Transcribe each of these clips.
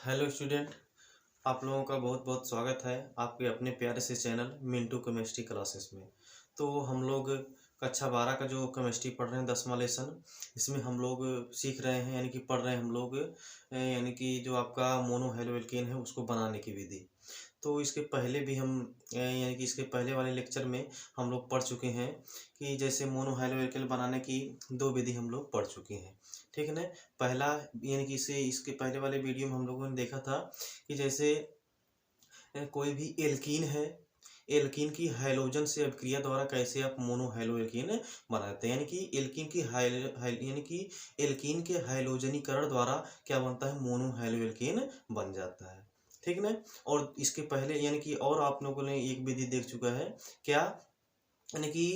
Hello student. आप लोगों का बहुत बहुत स्वागत है आपके अपने प्यारे से चैनल मिंटू केमिस्ट्री क्लासेस में। तो हम लोग कक्षा 12 का जो केमिस्ट्री पढ़ रहे हैं 10वां लेसन, इसमें हम लोग सीख रहे हैं यानी कि पढ़ रहे हैं हम लोग यानी कि जो आपका मोनो हैलो एल्केन है उसको बनाने की विधि। तो इसके पहले भी हम यानी कि इसके पहले वाले लेक्चर में हम लोग पढ़ चुके हैं कि जैसे मोनो हैलो एल्केन बनाने की दो विधि हम लोग पढ़ चुके हैं, ठीक है ना। पहला यानी कि इसे इसके पहले वाले वीडियो में हम लोगों ने देखा था कि जैसे कोई भी एल्कीन है, एल्कीन की हाइड्रोजन से अभिक्रिया द्वारा कैसे आप मोनो हैलो एल्कीन बनाते हैं, यानी कि एल्कीन की यानी कि एल्कीन के हाइड्रोजनीकरण द्वारा क्या बनता है, मोनो हैलो एल्कीन बन जाता है, ठीक ना। और इसके पहले यानी कि और आप लोगों ने एक विधि देख चुका है क्या, यानी कि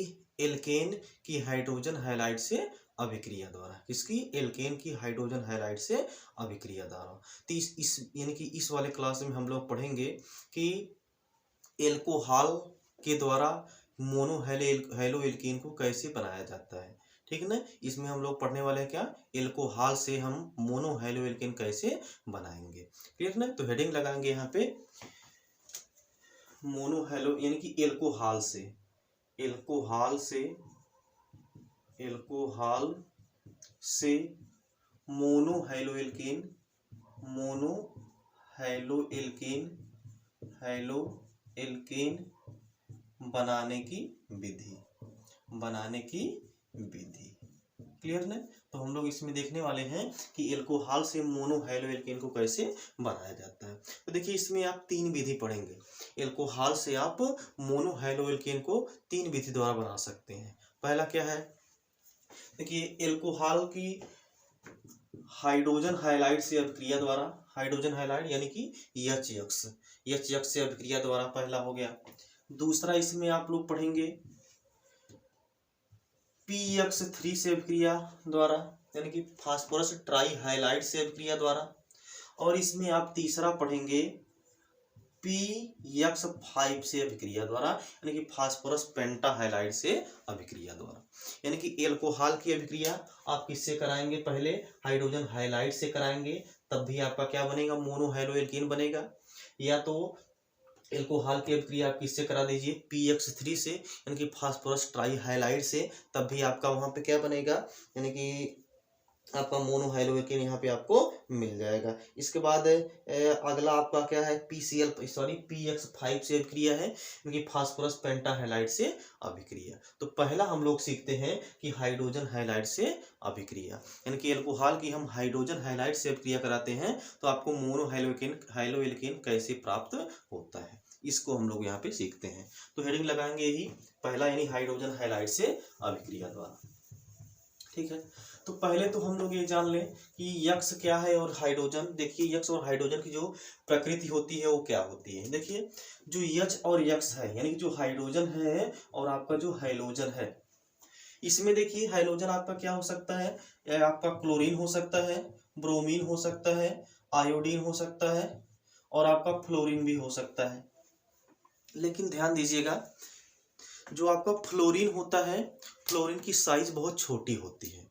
एल्केन की हाइड्रोजन हैलाइड से अभिक्रिया द्वारा, किसकी, एल्केन की हाइड्रोजन हैलाइड से अभिक्रिया द्वारा। तो इस यानी कि इस वाले क्लास में हम लोग पढ़ेंगे कि एल्कोहल के द्वारा मोनो हैलो एल्केन को कैसे बनाया जाता है, ठीक है ना। इसमें हम लोग पढ़ने वाले हैं क्या, एल्कोहल से हम मोनो हैलो एल्केन कैसे बनाएंगे, क्लियर ना। तो हेडिंग लगाएंगे यहाँ पे मोनो हैलो यानी कि एल्कोहल से, एल्कोहल से, एल्कोहल से mono halo alkane, mono halo alkane, halo alkane बनाने की विधि, बनाने की विधि, क्लियर ना। तो हम लोग इसमें देखने वाले हैं कि एल्कोहल से मोनो हैलो एल्केन को कैसे बनाया जाता है। तो देखिए इसमें आप तीन विधि पढ़ेंगे। एल्कोहल से आप मोनो हैलो एल्केन को तीन विधि द्वारा बना सकते हैं। पहला क्या है, देखिए एल्कोहल की हाइड्रोजन हैलाइड से अभिक्रिया द्वारा, हाइड्रोजन हैलाइड यानी कि एच से अभिक्रिया द्वारा, पहला हो गया। दूसरा इसमें आप लोग पढ़ेंगे PX3 से अभिक्रिया द्वारा यानी कि फास्फोरस ट्राई हाइलाइड से अभिक्रिया द्वारा। और इसमें आप तीसरा पढ़ेंगे PX5 से अभिक्रिया द्वारा यानी कि फास्फोरस पेंटा हाइलाइड से अभिक्रिया द्वारा। यानी कि एल्कोहल की अभिक्रिया आप किससे कराएंगे, पहले हाइड्रोजन हाइलाइड से कराएंगे, तब भी आपका क्या बनेगा, मोनो हैलो एल्कीन बनेगा। या तो एल्कोहल की अभिक्रिया आप किससे करा दीजिए, PX3 से यानी कि फास्फोरस ट्राई हाइलाइड से, तब भी आपका वहां पे क्या बनेगा, यानी कि आपका मोनो हैलो एल्केन यहाँ पे आपको मिल जाएगा। इसके बाद अगला आपका क्या है, PX5 से अभिक्रिया है क्योंकि फास्फोरस पेंटा हैलाइड से अभिक्रिया। तो पहला हम लोग सीखते हैं कि हाइड्रोजन हैलाइड से अभिक्रिया, यानी कि एल्कोहल की हम हाइड्रोजन हैलाइड से अभिक्रिया कराते हैं तो आपको मोनो हैलो एल्केन कैसे प्राप्त होता है, इसको हम लोग यहाँ पे सीखते हैं। तो हेडिंग लगाएंगे यही पहला, यानी हाइड्रोजन हैलाइड से अभिक्रिया द्वारा, ठीक है। तो पहले तो हम लोग ये जान लें कि यक्स क्या है और हाइड्रोजन। देखिए यक्स और हाइड्रोजन की जो प्रकृति होती है वो क्या होती है। देखिए जो यच और यक्स है यानी कि जो हाइड्रोजन है और आपका जो हाइड्रोजन है, इसमें देखिए हाइड्रोजन आपका क्या हो सकता है, आपका क्लोरीन हो सकता है, ब्रोमीन हो सकता है, आयोडीन हो सकता है और आपका फ्लोरीन भी हो सकता है। लेकिन ध्यान दीजिएगा जो आपका फ्लोरीन होता है, फ्लोरीन की साइज बहुत छोटी होती है,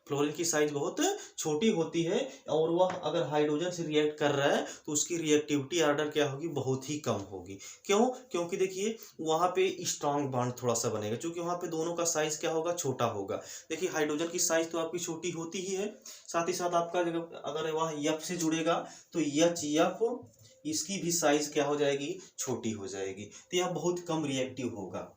फ्लोरीन की साइज बहुत छोटी होती है और वह अगर हाइड्रोजन से रिएक्ट कर रहा है तो उसकी रिएक्टिविटी ऑर्डर क्या होगी, बहुत ही कम होगी। क्यों, क्योंकि देखिए वहां पे स्ट्रांग बॉन्ड थोड़ा सा बनेगा, क्योंकि वहां पे दोनों का साइज क्या होगा, छोटा होगा। देखिए हाइड्रोजन की साइज तो आपकी छोटी होती ही है, साथ ही साथ आपका अगर वह यफ से जुड़ेगा तो एच यफ इसकी भी साइज क्या हो जाएगी, छोटी हो जाएगी। तो यह बहुत कम रिएक्टिव होगा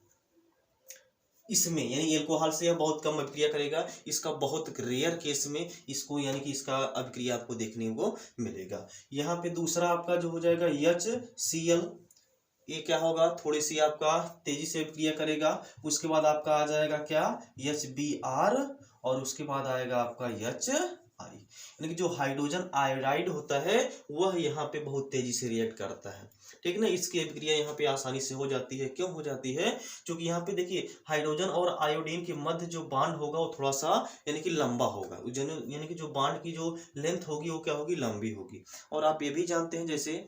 इसमें, यानी एल्कोहल से यह बहुत कम अभिक्रिया करेगा। इसका बहुत रेयर केस में इसको यानी कि इसका अभिक्रिया आपको देखने को मिलेगा। यहाँ पे दूसरा आपका जो हो जाएगा HCl, ये क्या होगा, थोड़ी सी आपका तेजी से अभिक्रिया करेगा। उसके बाद आपका आ जाएगा क्या, HBr और उसके बाद आएगा आपका HI, यानी कि जो हाइड्रोजन आयोडाइड होता है वह यहाँ पे बहुत तेजी से रिएक्ट करता है, ठीक है ना। इसकी अभिक्रिया यहाँ पे आसानी से हो जाती है। क्यों हो जाती है, क्योंकि यहाँ पे देखिए हाइड्रोजन और आयोडीन के मध्य जो बांड होगा वो थोड़ा सा यानी कि लंबा होगा, यानी कि जो बांड की जो लेंथ होगी वो क्या होगी, लंबी होगी। और आप ये भी जानते हैं जैसे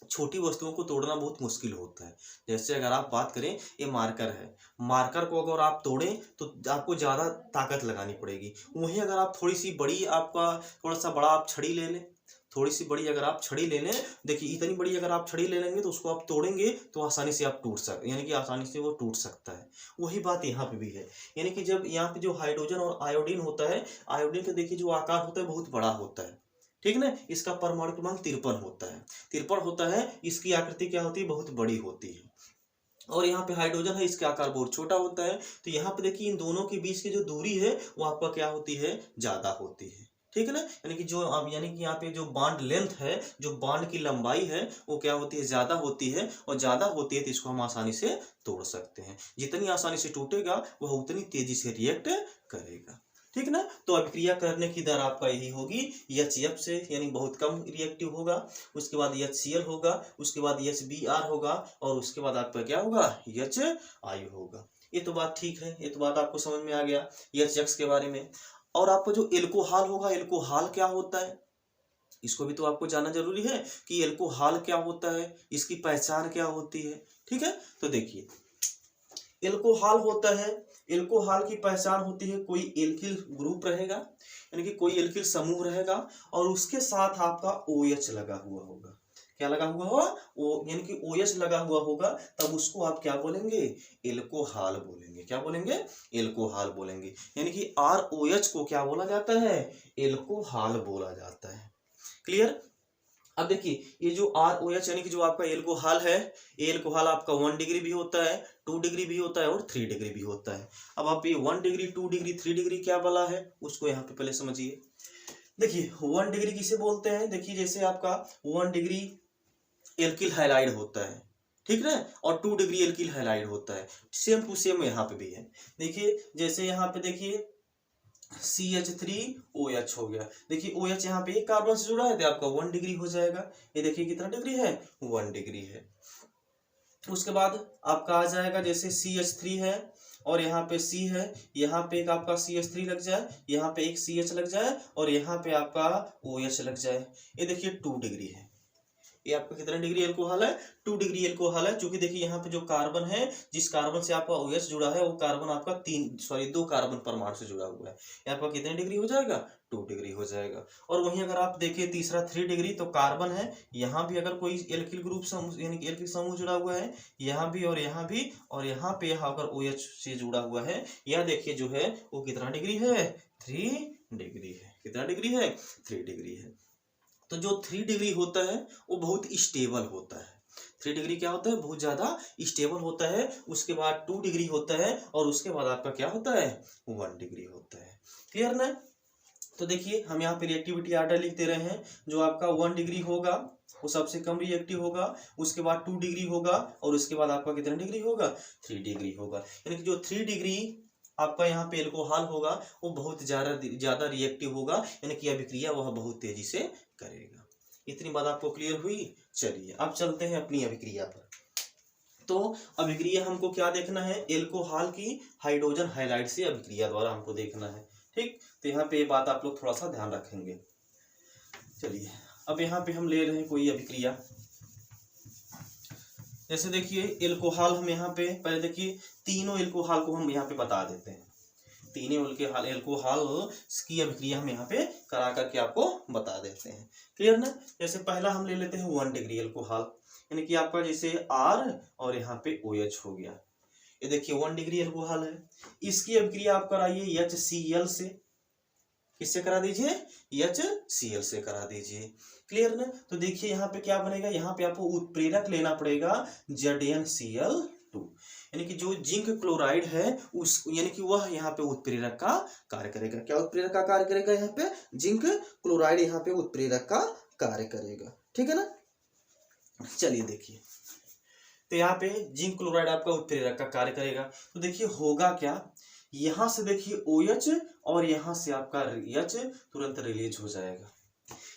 छोटी वस्तुओं को तोड़ना बहुत मुश्किल होता है। जैसे अगर आप बात करें, ये मार्कर है, मार्कर को अगर आप तोड़ें तो आपको ज़्यादा ताकत लगानी पड़ेगी। वहीं अगर आप थोड़ी सी बड़ी, आपका थोड़ा सा बड़ा आप छड़ी ले लें थोड़ी सी बड़ी अगर आप छड़ी ले लें, देखिए इतनी बड़ी अगर आप छड़ी ले लेंगे तो उसको आप तोड़ेंगे तो आसानी से आप टूट सकते, यानी कि आसानी से वो टूट सकता है। वही बात यहाँ पे भी है, यानी कि जब यहाँ पे जो हाइड्रोजन और आयोडीन होता है, आयोडीन का देखिए जो आकार होता है बहुत बड़ा होता है, ठीक ना, इसका परमाणु क्रमांक 53 होता है, 53 होता है। इसकी आकृति क्या होती है, बहुत बड़ी होती है। और यहाँ पे हाइड्रोजन है, इसका आकार बहुत छोटा होता है। तो यहाँ पे देखिए इन दोनों के बीच की जो दूरी है वो आपका क्या होती है, ज्यादा होती है, ठीक है ना। यानी कि जो अब यानी कि यहाँ पे जो बॉन्ड लेंथ है, जो बॉन्ड की लंबाई है वो क्या होती है, ज्यादा होती है। और ज्यादा होती है तो इसको हम आसानी से तोड़ सकते हैं। जितनी आसानी से टूटेगा वह उतनी तेजी से रिएक्ट करेगा, ठीक ना। तो अभिक्रिया करने की दर आपका यही होगी HF से, यानी बहुत कम रिएक्टिव होगा। उसके बाद HCl होगा, उसके बाद HBr होगा, और उसके बाद आपका क्या होगा, HI होगा। ये तो बात ठीक है, ये तो बात आपको समझ में आ गया HX के बारे में। और आपको जो एल्कोहल होगा, एल्कोहल क्या होता है, इसको भी तो आपको जानना जरूरी है कि एल्कोहल क्या होता है, इसकी पहचान क्या होती है, ठीक है। तो देखिए एल्कोहल होता है, एल्कोहल की पहचान होती है कोई एल्किल ग्रुप रहेगा, यानी कि कोई एल्किल समूह रहेगा, और उसके साथ आपका OH लगा हुआ होगा। क्या लगा हुआ होगा, ओ यानी कि OH लगा हुआ होगा, तब उसको आप क्या बोलेंगे, एल्कोहल बोलेंगे। क्या बोलेंगे, एल्कोहल बोलेंगे। यानी कि ROH को क्या बोला जाता है, एल्कोहल बोला जाता है। क्लियर। अब देखिए ये जो ROH यानी कि जो आपका एल्कोहल है, एल्कोहल आपका 1 डिग्री भी होता है, 2 डिग्री भी होता है और 3 डिग्री भी होता है। अब आप ये 1 डिग्री 2 डिग्री 3 डिग्री क्या बोला है उसको यहाँ पे पहले समझिए। देखिए 1 डिग्री किसे बोलते हैं, देखिए जैसे आपका 1 डिग्री एल्किल हैलाइड होता है, ठीक है, और 2 डिग्री एल्किल हैलाइड होता है। सेम टू सेम यहाँ पे भी है। देखिए जैसे यहाँ पे देखिए CH3OH हो गया। देखिए OH यहाँ पे एक कार्बन से जुड़ा है तो आपका 1 डिग्री हो जाएगा। ये देखिए कितना डिग्री है, 1 डिग्री है। उसके बाद आपका आ जाएगा जैसे CH3 है और यहाँ पे C है, यहाँ पे एक आपका CH3 लग जाए, यहाँ पे एक CH लग जाए और यहाँ पे आपका OH लग जाए। ये देखिए 2 डिग्री है। ये आपका कितना डिग्री एल्कोहल है, 2 डिग्री एल्कोहल है। क्योंकि देखिए यहाँ पे जो कार्बन है, जिस कार्बन से आपका OH जुड़ा है वो कार्बन आपका 2 कार्बन परमाणु से जुड़ा हुआ है। यहाँ पर कितने डिग्री हो जाएगा, 2 डिग्री हो जाएगा। और वहीं अगर आप देखें तीसरा 3 डिग्री, तो कार्बन है, यहाँ भी अगर कोई एल्किल ग्रुप समूह यानी कि एल्किल समूह जुड़ा हुआ है, यहाँ भी और यहाँ भी, और यहाँ पे अगर OH से जुड़ा हुआ है, यह देखिए जो है वो कितना डिग्री है, 3 डिग्री है। कितना डिग्री है, 3 डिग्री है। तो जो 3 डिग्री होता है वो बहुत स्टेबल होता है। 3 डिग्री क्या होता है, बहुत ज्यादा स्टेबल होता है। उसके बाद 2 डिग्री होता है और उसके बाद आपका क्या होता है, 1 डिग्री होता है। क्लियर ना। तो देखिए हम यहाँ पे रिएक्टिविटी आर्डर लिख दे रहे हैं। जो आपका 1 डिग्री होगा वो सबसे कम रिएक्टिव होगा, उसके बाद 2 डिग्री होगा और उसके बाद आपका कितना डिग्री होगा, 3 डिग्री होगा। यानी कि जो 3 डिग्री आपका यहाँ पे एल्कोहल होगा वो बहुत ज्यादा रिएक्टिव होगा, यानी कि अभिक्रिया वह बहुत तेजी से करेगा। इतनी बात आपको क्लियर हुई। चलिए अब चलते हैं अपनी अभिक्रिया पर। तो अभिक्रिया हमको क्या देखना है, एल्कोहल की हाइड्रोजन हैलाइड से अभिक्रिया द्वारा हमको देखना है, ठीक। तो यहाँ पे ये बात आप लोग थोड़ा सा ध्यान रखेंगे। चलिए अब यहाँ पे हम ले रहे हैं कोई अभिक्रिया। जैसे देखिए एल्कोहल हम यहाँ पे पहले देखिए तीनों एल्कोहल को हम यहाँ पे बता देते हैं। तीनों एल्कोहल की अभिक्रिया हम यहाँ पे करा करके आपको बता देते हैं। क्लियर ना। जैसे पहला हम ले लेते हैं 1 डिग्री एल्कोहल, यानी कि आपका जैसे R और यहाँ पे OH हो गया। ये देखिए 1 डिग्री एल्कोहल है। इसकी अभिक्रिया आप कराइए HCl से। किससे करा दीजिए, HCl से करा दीजिए। क्लियर ना। तो देखिए यहाँ पे क्या बनेगा, यहाँ पे आपको उत्प्रेरक लेना पड़ेगा ZnCl2, यानी कि जो जिंक क्लोराइड है उस यानी कि वह यहाँ पे उत्प्रेरक का कार्य करेगा। क्या उत्प्रेरक का कार्य करेगा, यहाँ पे जिंक क्लोराइड यहाँ पे उत्प्रेरक का कार्य करेगा, ठीक है ना। चलिए देखिए तो यहाँ पे जिंक क्लोराइड आपका उत्प्रेरक का कार्य करेगा। तो देखिए होगा क्या, यहां से देखिए OH और यहां से आपका H तुरंत रिलीज हो जाएगा।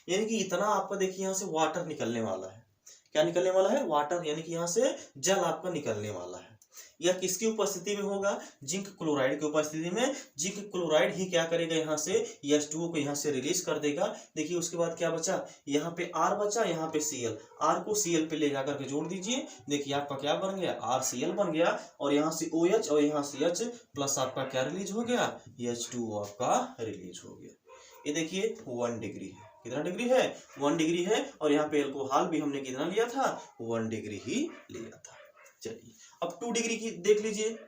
यानी कि इतना आपका देखिए यहाँ से वाटर निकलने वाला है। क्या निकलने वाला है, वाटर, यानी कि यहाँ से जल आपका निकलने वाला है। यह किसकी उपस्थिति में होगा, जिंक क्लोराइड की उपस्थिति में। जिंक क्लोराइड ही क्या करेगा, यहाँ से H2O को यहाँ से रिलीज कर देगा। देखिए उसके बाद क्या बचा, यहाँ पे R बचा, यहाँ पे Cl। R को Cl पे ले जाकर के जोड़ दीजिए। देखिए आपका क्या बन गया, RCl बन गया, और यहाँ से OH और यहाँ से H प्लस आपका क्या रिलीज हो गया, H2O आपका रिलीज हो गया। ये देखिए 1 डिग्री है। कितना डिग्री है? 1 डिग्री है। और यहाँ पे एल्कोहल भी हमने कितना लिया था? 1 डिग्री ही लिया था। चलिए अब 2 डिग्री की देख लीजिए।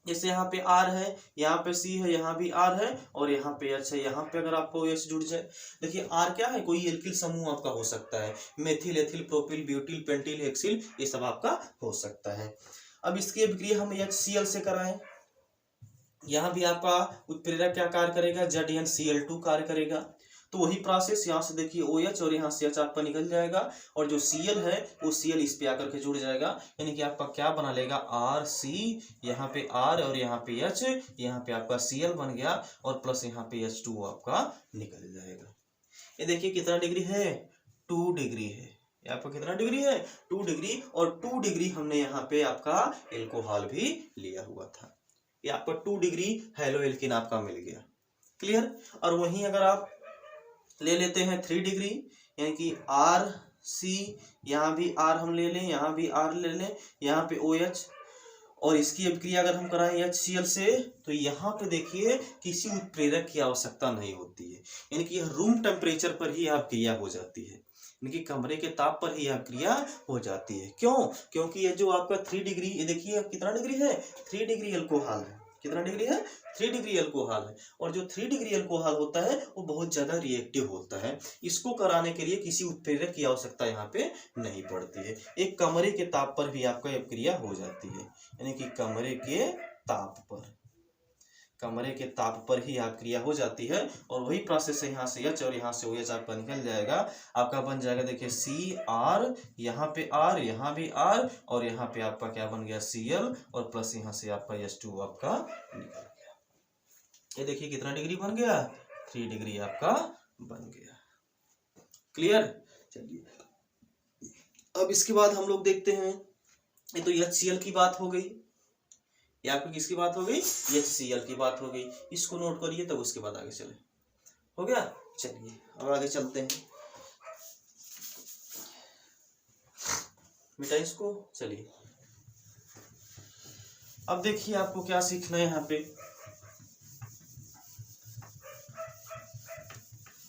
जैसे यहाँ पे R है, यहाँ पे C है, यहाँ भी R है और यहाँ पे H है। यहाँ पे अगर आपको H जुड़ जाए, देखिए R क्या है? कोई एल्किल समूह आपका हो सकता है, methyl, ethyl, propyl, butyl, pentyl, hexyl, ये सब आपका हो सकता है। अब इसकी अभिक्रिया हम HCl से कराएं, यहाँ भी आपका उत्प्रेरक क्या कार्य करेगा? ZnCl2 कार्य करेगा। तो वही प्रोसेस यहाँ से देखिए OH और यहाँ से H आपका निकल जाएगा और जो Cl है वो Cl इस पे आकर के जुड़ जाएगा, यानी कि आपका क्या बना लेगा? RC, यहाँ पे R और यहाँ पे H, यहाँ पे आपका Cl बन गया और प्लस यहाँ पे H2O आपका निकल जाएगा। ये देखिए कितना डिग्री है? 2 डिग्री है। यहाँ पर कितना डिग्री है? 2 डिग्री। और 2 डिग्री हमने यहाँ पे आपका एल्कोहल भी लिया हुआ था। ये आपका 2 डिग्री हेलो एल्किन आपका मिल गया। क्लियर? और वहीं अगर आप ले लेते हैं 3 डिग्री, यानी कि RC, यहाँ भी R हम ले लें, यहाँ भी R ले लें, यहाँ पे OH, और इसकी अभिक्रिया अगर हम कराएं HCl से, तो यहाँ पे देखिए किसी उत्प्रेरक की आवश्यकता नहीं होती है, यानी कि यह रूम टेम्परेचर पर ही अभिक्रिया हो जाती है, यानी कि कमरे के ताप पर ही अभिक्रिया हो जाती है। क्यों? क्योंकि ये जो आपका 3 डिग्री, ये देखिए कितना डिग्री है? 3 डिग्री अल्कोहल है। कितना डिग्री है? 3 डिग्री अल्कोहल है। और जो 3 डिग्री अल्कोहल होता है वो बहुत ज्यादा रिएक्टिव होता है। इसको कराने के लिए किसी उत्प्रेरक की आवश्यकता यहाँ पे नहीं पड़ती है। एक कमरे के ताप पर भी आपका अभिक्रिया हो जाती है, यानी कि कमरे के ताप पर, कमरे के ताप पर ही अभिक्रिया हो जाती है। और वही प्रोसेस है, यहाँ से H और यहाँ से OH आपका निकल जाएगा, आपका बन जाएगा देखिए CR, यहाँ पे R, यहाँ भी R और यहाँ पे आपका क्या बन गया? Cl और प्लस यहाँ से आपका H2O आपका निकल गया। ये देखिए कितना डिग्री बन गया? 3 डिग्री आपका बन गया। क्लियर? चलिए अब इसके बाद हम लोग देखते हैं, ये तो HCl की बात हो गई, या आपकी किसकी बात हो गई? HCl की बात हो गई। इसको नोट करिए, तब उसके बाद आगे चले। हो गया? चलिए अब आगे चलते हैं, मिटा इसको। चलिए अब देखिए आपको क्या सीखना है यहाँ पे।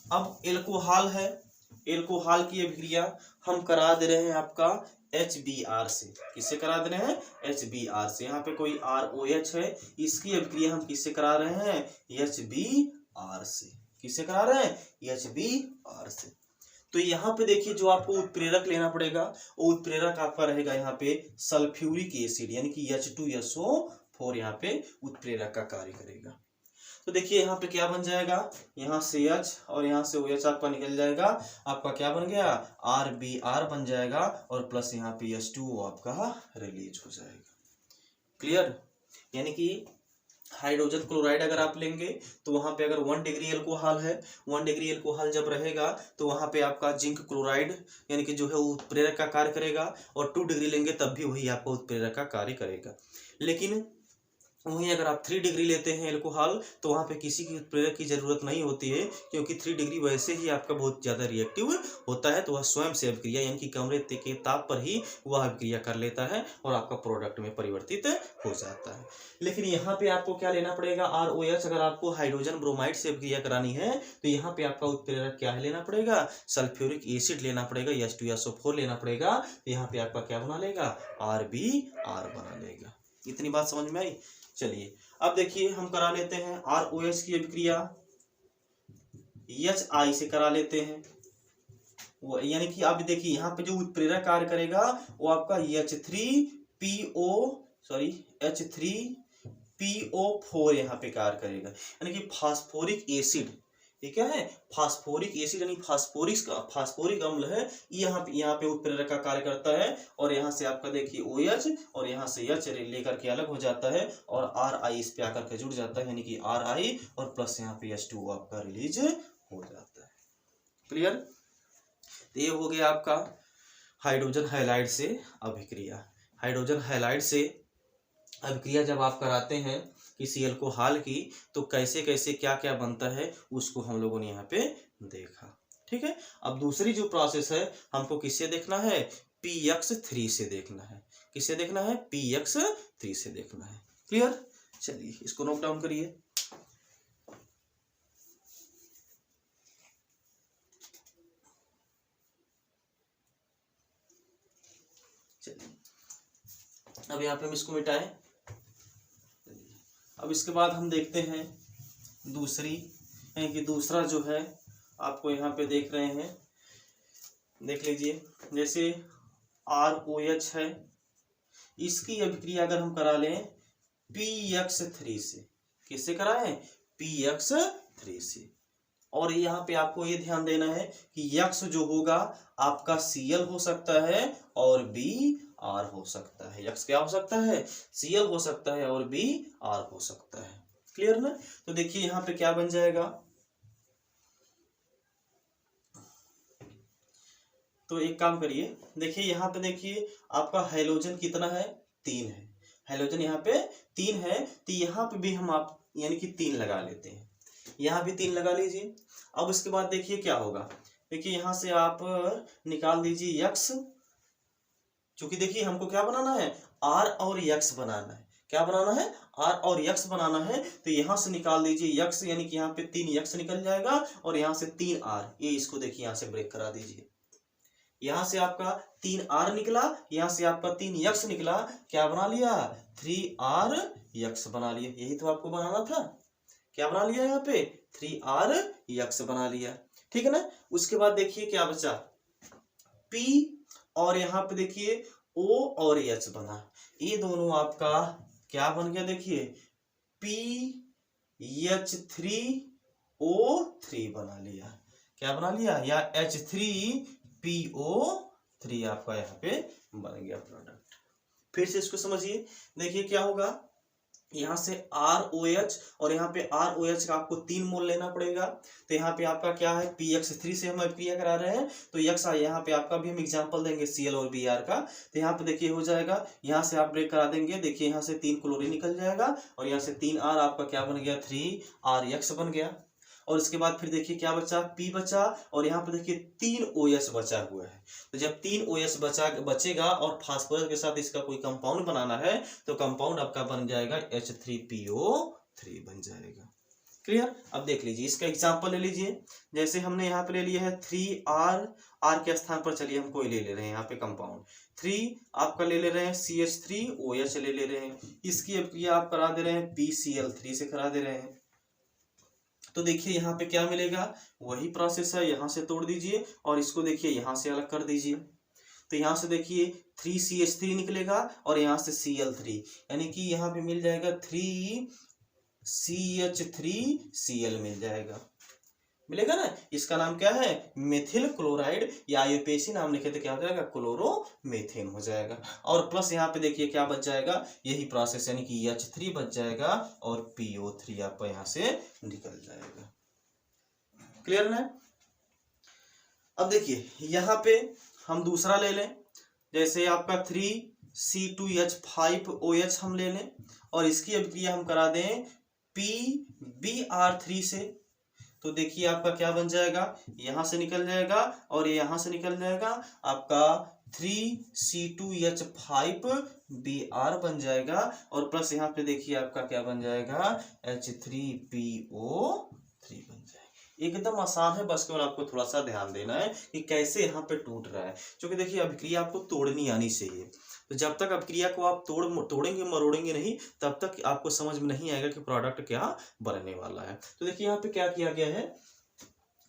अब एल्कोहल है, एल्कोहल की अभिक्रिया हम करा दे रहे हैं आपका HBr से। किससे करा दे रहे हैं? HBr से। यहाँ पे कोई ROH है, इसकी अभिक्रिया हम किससे करा रहे हैं? HBr से। किससे करा रहे हैं? HBr से। तो यहाँ पे देखिए जो आपको उत्प्रेरक लेना पड़ेगा, वो उत्प्रेरक आपका रहेगा यहाँ पे सल्फ्यूरिक एसिड, यानी कि H2SO4 यहाँ पे उत्प्रेरक का कार्य करेगा। तो देखिए यहाँ पे क्या बन जाएगा? यहाँ से H और यहाँ से OH आपका निकल जाएगा, आपका क्या बन गया? RBr बन जाएगा और प्लस यहाँ पे H2O आपका रिलीज हो जाएगा। क्लियर? यानी कि हाइड्रोजन क्लोराइड अगर आप लेंगे तो वहां पे अगर 1 डिग्री अल्कोहल है, 1 डिग्री अल्कोहल जब रहेगा तो वहां पे आपका जिंक क्लोराइड यानी कि जो है उत्प्रेरक का कार्य करेगा, और 2 डिग्री लेंगे तब भी वही आपका उत्प्रेरक का कार्य करेगा। लेकिन वहीं अगर आप 3 डिग्री लेते हैं एल्कोहल तो वहाँ पे किसी की उत्प्रेरक की जरूरत नहीं होती है, क्योंकि 3 डिग्री वैसे ही आपका बहुत ज़्यादा रिएक्टिव होता है, तो वह स्वयं से अभिक्रिया यानी कि कमरे के ताप पर ही वह अभिक्रिया कर लेता है और आपका प्रोडक्ट में परिवर्तित हो जाता है। लेकिन यहाँ पे आपको क्या लेना पड़ेगा? ROH। अगर आपको हाइड्रोजन ब्रोमाइड से अभिक्रिया करानी है तो यहाँ पे आपका उत्प्रेरक क्या है लेना पड़ेगा? सल्फ्यूरिक एसिड लेना पड़ेगा, H2SO4 लेना पड़ेगा। तो यहाँ पे आपका क्या बना लेगा? RBr बना लेगा। इतनी बात समझ में आई? चलिए अब देखिए हम करा लेते हैं ROH की अभिक्रिया HI से करा लेते हैं, वो यानी कि आप देखिए यहाँ पे जो उत्प्रेरक कार्य करेगा वो आपका H3PO4 यहाँ पे कार्य करेगा, यानी कि फास्फोरिक एसिड। ये क्या है? फास्फोरिक एसिड यानी फास्फोरिक अम्ल है, यहाँ पे उत्प्रेरक का कार्य करता है। और यहाँ से आपका देखिए OH और यहाँ से H लेकर के अलग हो जाता है और RI इस पे आकर के जुड़ जाता है, यानी कि RI और प्लस यहाँ पे H2O आपका रिलीज हो जाता है। क्लियर? तो ये हो गया आपका हाइड्रोजन हैलाइड से अभिक्रिया। हाइड्रोजन हैलाइड से अभिक्रिया जब आप कराते हैं किसी अल्कोहल की तो कैसे कैसे क्या क्या बनता है उसको हम लोगों ने यहाँ पे देखा। ठीक है, अब दूसरी जो प्रोसेस है हमको किससे देखना है? PX3 से देखना है। किससे देखना है? PX3 से देखना है। क्लियर? चलिए इसको नोट डाउन करिए। अब यहाँ पे हम इसको मिटाएं। अब इसके बाद हम देखते हैं दूसरी, यानी कि दूसरा जो है आपको यहाँ पे देख रहे हैं, देख लीजिए। जैसे ROH है, इसकी अभिक्रिया अगर हम करा लें PX3 से, किससे कराएं? PX3 से। और यहाँ पे आपको ये ध्यान देना है कि X जो होगा आपका Cl हो सकता है और Br हो सकता है। X क्या हो सकता है? Cl हो सकता है और Br हो सकता है। क्लियर ना? तो देखिए यहाँ पे क्या बन जाएगा, तो एक काम करिए, देखिए यहाँ पे देखिए आपका हाइड्रोजन कितना है? 3 है। हाइड्रोजन यहाँ पे 3 है, तो यहाँ पे भी हम आप यानी कि 3 लगा लेते हैं, यहाँ भी 3 लगा लीजिए। अब उसके बाद देखिए क्या होगा, देखिए यहाँ से आप निकाल दीजिए X, क्योंकि देखिए हमको क्या बनाना है? R और X बनाना है। क्या बनाना है? R और X बनाना है। तो यहाँ से निकाल दीजिए X, यानी कि यहाँ पे 3X निकल जाएगा और यहाँ से 3R, ये इसको देखिए यहाँ से ब्रेक करा दीजिए। यहाँ से आपका 3R निकला, यहाँ से आपका 3X निकला, क्या बना लिया? 3RX बना लिया। यही तो आपको बनाना था। क्या बना लिया? यहाँ पे 3RX बना लिया, ठीक है ना। उसके बाद देखिए क्या बचा, P और यहाँ पे देखिए O और H बना, ये दोनों आपका क्या बन गया? देखिए PH3O3 बना लिया। क्या बना लिया? या H3PO3 आपका यहाँ पे बन गया प्रोडक्ट। फिर से इसको समझिए, देखिए क्या होगा, यहाँ से ROH और यहाँ पे ROH का आपको 3 मोल लेना पड़ेगा। तो यहाँ पे आपका क्या है? PX3 से हम अभिक्रिया करा रहे हैं, तो X यहाँ पे आपका भी हम एग्जांपल देंगे Cl और Br का। तो यहाँ पे देखिए हो जाएगा, यहाँ से आप ब्रेक करा देंगे, देखिए यहाँ से 3 क्लोरीन निकल जाएगा और यहाँ से 3R आपका क्या बन गया? 3RX बन गया। और इसके बाद फिर देखिए क्या बचा? P बचा और यहाँ पे देखिए 3 OH बचा हुआ है। तो जब 3 OH बचेगा और फास्फोरस के साथ इसका कोई कंपाउंड बनाना है, तो कंपाउंड आपका बन जाएगा H3PO3 बन जाएगा। क्लियर? अब देख लीजिए, इसका एग्जांपल ले लीजिए। जैसे हमने यहाँ पे ले लिया है 3R, R के स्थान पर चलिए हम कोई ले ले रहे हैं यहाँ पे कंपाउंड 3 आपका ले ले रहे हैं CH3OH ले रहे हैं, इसकी अभिक्रिया आप करा दे रहे हैं PCl3 से करा दे रहे हैं। तो देखिए यहाँ पे क्या मिलेगा? वही प्रोसेस है, यहाँ से तोड़ दीजिए और इसको देखिए यहाँ से अलग कर दीजिए। तो यहाँ से देखिए 3CH3 निकलेगा और यहाँ से Cl3, यानी कि यहाँ पे मिल जाएगा 3CH3Cl मिल जाएगा, मिलेगा ना। इसका नाम क्या है? मेथिल क्लोराइड, या आईयूपीएसी नाम लिखे तो क्या हो जाएगा? क्लोरोमेथेन हो जाएगा। और प्लस यहाँ पे देखिए क्या बच जाएगा? यही प्रोसेस, यानी कि H3 बच जाएगा और PO3 आपका यहाँ से निकल जाएगा। क्लियर ना? अब देखिए यहाँ पे हम दूसरा ले लें, जैसे आपका 3C2H5OH हम ले लें और इसकी अभिक्रिया हम करा दें PBr3 से। तो देखिए आपका क्या बन जाएगा? यहाँ से निकल जाएगा और यहाँ से निकल जाएगा, आपका 3C2H5Br बन जाएगा और प्लस यहाँ पे देखिए आपका क्या बन जाएगा? H3PO3 बन जाएगा। एकदम आसान है, बस केवल आपको थोड़ा सा ध्यान देना है कि कैसे यहाँ पे टूट रहा है। क्योंकि देखिए अभिक्रिया आपको तोड़नी आनी चाहिए, तो जब तक अभिक्रिया को आप तोड़ेंगे मरोड़ेंगे नहीं, तब तक आपको समझ में नहीं आएगा कि प्रोडक्ट क्या बनने वाला है। तो देखिए यहाँ पे क्या किया गया है,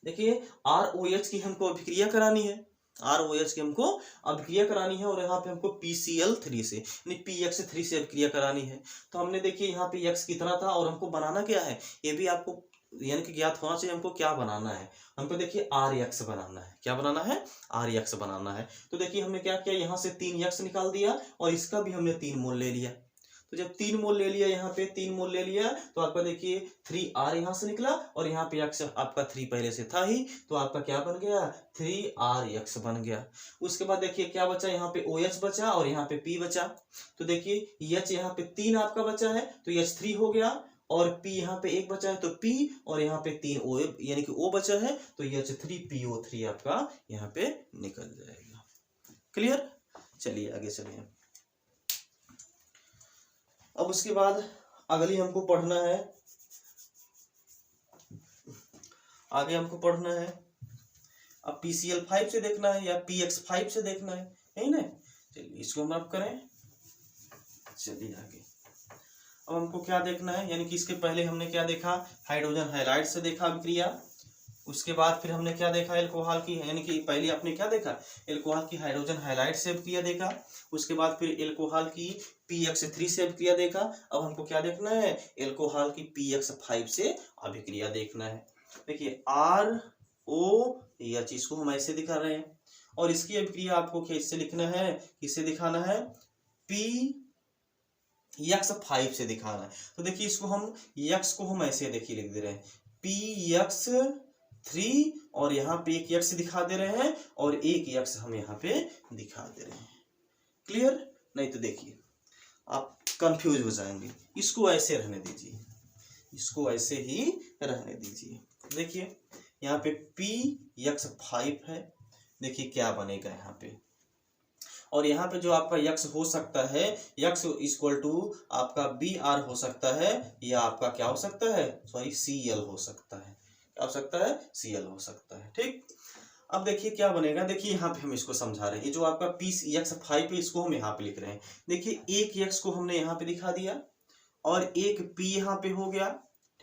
देखिए ROH की हमको अभिक्रिया करानी है, ROH की हमको अभिक्रिया करानी है और यहाँ पे हमको PCl3 से यानी PX3 से अभिक्रिया करानी है। तो हमने देखिए यहाँ पे X कितना था और हमको बनाना क्या है, ये भी आपको यानी कि ज्ञात होना चाहिए। हमको क्या बनाना है? हमको देखिए RX बनाना है। क्या बनाना है? RX बनाना है। तो देखिए हमने क्या किया, यहाँ से 3X निकाल दिया और इसका भी हमने 3 मोल ले लिया। तो जब 3 मोल ले लिया, यहाँ पे 3 मोल ले लिया, तो आपका देखिए 3R यहाँ से निकला और यहाँ पे X आपका 3 पहले से था ही, तो आपका क्या बन गया? 3RX बन गया। उसके बाद देखिए क्या बचा, यहाँ पे OH बचा और यहाँ पे P बचा। तो देखिए H यहाँ पे 3 आपका बचा है तो H3 हो गया और P यहाँ पे 1 बचा है तो P, और यहाँ पे 3 O यानी कि O बचा है तो H3PO3 आपका यहाँ पे निकल जाएगा। क्लियर? चलिए आगे चलिए। अब उसके बाद अगली हमको पढ़ना है, आगे हमको पढ़ना है अब PCl5 से देखना है या PX5 से देखना है, यही ना। चलिए इसको हम अब करें। चलिए आगे। अब हमको क्या देखना है, यानी कि इसके पहले हमने क्या देखा, हाइड्रोजन हैलाइड से देखा अभिक्रिया। उसके बाद फिर हमने क्या देखा, एल्कोहल की, यानी कि पहले आपने क्या देखा, एल्कोहल की हाइड्रोजन हैलाइड से अभिक्रिया देखा। उसके बाद फिर एल्कोहल की pX3 से अभिक्रिया देखा। अब हमको क्या देखना है, एल्कोहल की pX5 से अभिक्रिया देखना है। देखिए ROH, इसको हम ऐसे दिखा रहे हैं, और इसकी अभिक्रिया आपको कैसे लिखना है, किससे दिखाना है, pX5 से दिखाना है। तो देखिए इसको हम X को हम ऐसे देखिए लिख दे रहे हैं pX3, और यहाँ पे एक X दिखा दे रहे हैं और एक X हम यहाँ पे दिखा दे रहे हैं। क्लियर? नहीं तो देखिए आप कंफ्यूज हो जाएंगे, इसको ऐसे रहने दीजिए, इसको ऐसे ही रहने दीजिए। देखिए यहाँ पे pX5 है, देखिए क्या बनेगा यहाँ पे, और यहाँ पे जो आपका यक्स हो सकता है, यक्स इक्वल टू आपका Br हो सकता है, या आपका क्या हो सकता है, सॉरी Cl हो सकता है, क्या हो सकता है, Cl हो सकता है। ठीक, अब देखिए क्या बनेगा, देखिए यहाँ पे हम इसको समझा रहे हैं, ये जो आपका pX5 है इसको हम यहाँ पे लिख रहे हैं। देखिए एक x को हमने यहाँ पे दिखा दिया और एक p यहाँ पे हो गया,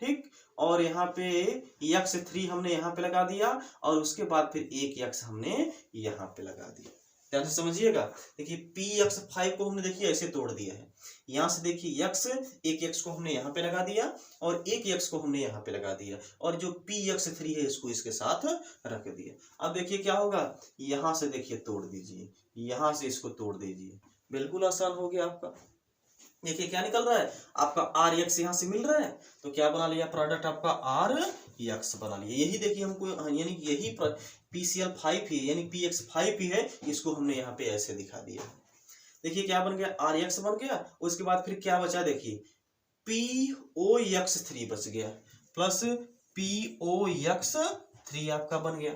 ठीक, और यहाँ पे x3 हमने यहाँ पे लगा दिया, और उसके बाद फिर एक x हमने यहाँ पे लगा दिया। ध्यान से समझिएगा। देखिए pX5 को हमने देखिए ऐसे तोड़ दिया है, यहाँ से देखिए x, एक x को हमने यहाँ पे लगा दिया और एक x को हमने यहाँ पे लगा दिया, और जो pX3 है इसको इसके साथ रख दिया। अब देखिए क्या होगा, यहाँ से देखिए तोड़ दीजिए, यहाँ से इसको तोड़ दीजिए, बिल्कुल आसान हो गया आपका। देखिए क्या निकल रहा है, आपका RX यहाँ से मिल रहा है, तो क्या बना लिया, प्रोडक्ट आपका RX बना लिया। यही देखिए हमको, यानी यही PCl5 ही यानी pX5 ही है, इसको हमने यहाँ पे ऐसे दिखा दिया। देखिए क्या बन गया, RX बन गया। उसके बाद फिर क्या बचा, देखिए POX3 बच गया, प्लस POX3 आपका बन गया,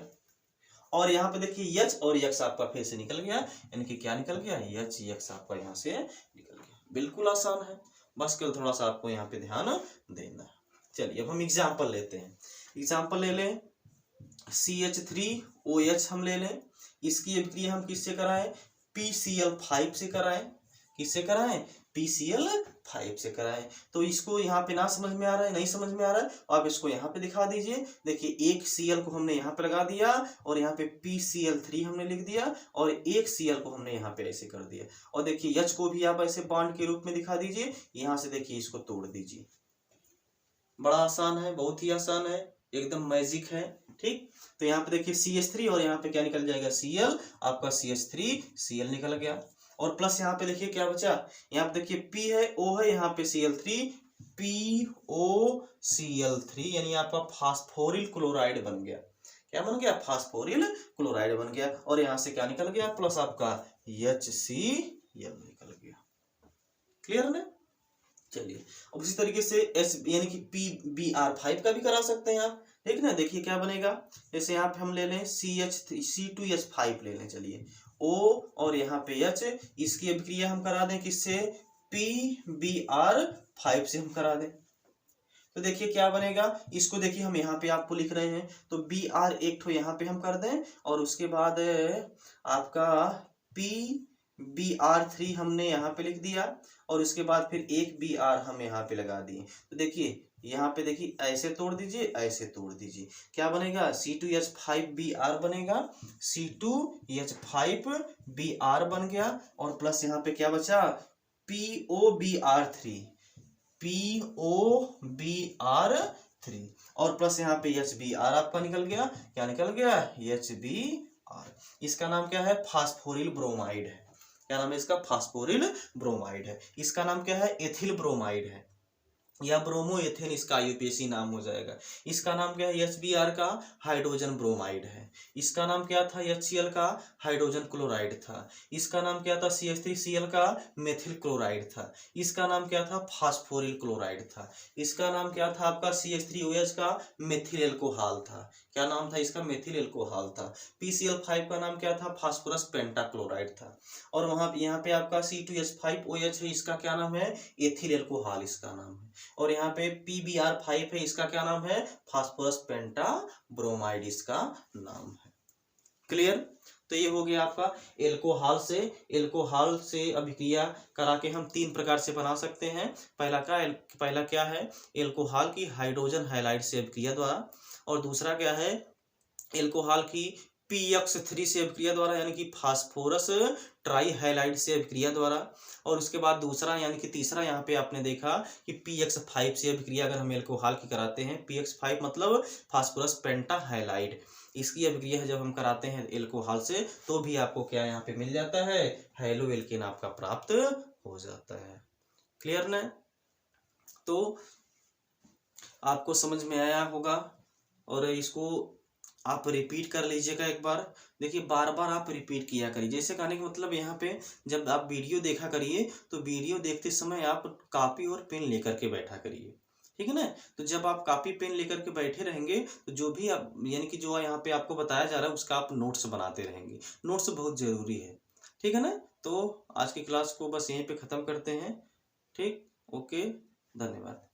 और यहाँ पे देखिए H और X आपका फिर से निकल गया, यानी कि क्या निकल गया, HX आपका यहाँ से निकल गया। बिल्कुल आसान है, बस केवल थोड़ा सा आपको यहाँ पे ध्यान देना। चलिए अब हम एग्जाम्पल लेते हैं, एग्जाम्पल ले लें, CH3OH हम ले लें, इसकी अभिक्रिया हम किससे कराएं, PCl5 से कराएं, किससे कराएं, PCl5 से कराएं। तो इसको यहाँ पे ना समझ में आ रहा है, नहीं समझ में आ रहा है, आप इसको यहाँ पे दिखा दीजिए। देखिए एक Cl को हमने यहाँ पे लगा दिया, और यहाँ पे PCl3 हमने लिख दिया, और एक Cl को हमने यहाँ पे ऐसे कर दिया, और देखिए H को भी आप ऐसे बॉन्ड के रूप में दिखा दीजिए। यहाँ से देखिए इसको तोड़ दीजिए, बड़ा आसान है, बहुत ही आसान है, एकदम मैजिक है। ठीक, तो यहाँ पे देखिए CH3 और यहाँ पे क्या निकल जाएगा, Cl, आपका CH3 Cl निकल गया, और प्लस यहाँ पे देखिए क्या बचा, यहाँ पे देखिए P है, O है, यहाँ पे Cl3, POCl3, यानी आपका फास्फोरिल क्लोराइड बन गया। क्या बन गया, फास्फोरिल क्लोराइड बन गया, और यहाँ से क्या निकल गया, प्लस आपका HCl निकल गया। क्लियर है ना? चलिए अब उसी तरीके से S यानी कि PBr5 का भी करा सकते हैं आप, ठीक ना। देखिए क्या बनेगा, जैसे यहाँ पे हम ले लें C2H5 ले लें, चलिए O और यहाँ पे H, इसकी अभिक्रिया हम करा दें किससे, PBr5 से हम करा दें। तो देखिए क्या बनेगा, इसको देखिए हम यहाँ पे आपको लिख रहे हैं, तो Br एक ठो यहाँ पे हम कर दें, और उसके बाद आपका PBr3 हमने यहाँ पे लिख दिया, और उसके बाद फिर एक Br हम यहाँ पे लगा दिए। तो देखिए यहाँ पे देखिए ऐसे तोड़ दीजिए, ऐसे तोड़ दीजिए, क्या बनेगा, C2H5Br बनेगा, C2H5Br बन गया, और प्लस यहाँ पे क्या बचा, POBr3, POBr3, और प्लस यहाँ पे HBr आपका निकल गया, क्या निकल गया, HBr। इसका नाम क्या है, फास्फोरिल ब्रोमाइड है। क्या नाम है इसका, फास्फोरिल ब्रोमाइड है। इसका नाम क्या है, एथिल ब्रोमाइड है, या ब्रोमो एथेन इसका IUPAC नाम हो जाएगा। इसका नाम क्या है, HBr का हाइड्रोजन ब्रोमाइड है। इसका नाम क्या था, HCl का हाइड्रोजन क्लोराइड था। इसका नाम क्या था, CH3Cl का मेथिल क्लोराइड था। इसका नाम क्या था, फास्फोरिल क्लोराइड था। इसका नाम क्या था आपका, CH3OH का मेथिल एल्कोहल था। क्या नाम था इसका, मेथिल एल्कोहल था। PCl5 का नाम क्या था, फास्फोरस पेंटाक्लोराइड था। और वहां यहाँ पे आपका C2H5OH है, इसका क्या नाम है, एथिल एल्कोहल इसका नाम है। और यहाँ पे PBr5 है, इसका क्या नाम है, फास्फोरस पेंटा ब्रोमाइड इसका नाम है। क्लियर? तो ये हो गया आपका एल्कोहल से अभिक्रिया करा के हम 3 प्रकार से बना सकते हैं। पहला क्या है, एल्कोहल की हाइड्रोजन हैलाइड से अभिक्रिया द्वारा, और दूसरा क्या है, एल्कोहल की PX3 से अभिक्रिया द्वारा यानी कि फास्फोरस ट्राई हैलाइड से अभिक्रिया द्वारा, और उसके बाद दूसरा यानी कि तीसरा यहाँ पे आपने देखा कि PX5 से अभिक्रिया अगर हम एल्कोहल की कराते हैं, PX5 मतलब फास्फोरस पेंटा हैलाइड, इसकी अभिक्रिया जब हम कराते हैं एल्कोहल से तो भी आपको क्या यहाँ पे मिल जाता है, हैलो एल्केन आपका प्राप्त हो जाता है। क्लियर ना? तो आपको समझ में आया होगा, और इसको आप रिपीट कर लीजिएगा एक बार। देखिए बार बार आप रिपीट किया करिए। जैसे कहने का मतलब यहाँ पे जब आप वीडियो देखा करिए तो वीडियो देखते समय आप कॉपी और पेन लेकर के बैठा करिए, ठीक है ना। तो जब आप कॉपी पेन लेकर के बैठे रहेंगे तो जो भी आप यानी कि जो यहाँ पे आपको बताया जा रहा है उसका आप नोट्स बनाते रहेंगे। नोट्स बहुत जरूरी है, ठीक है ना। तो आज की क्लास को बस यहीं पे ख़त्म करते हैं। ठीक, ओके, धन्यवाद।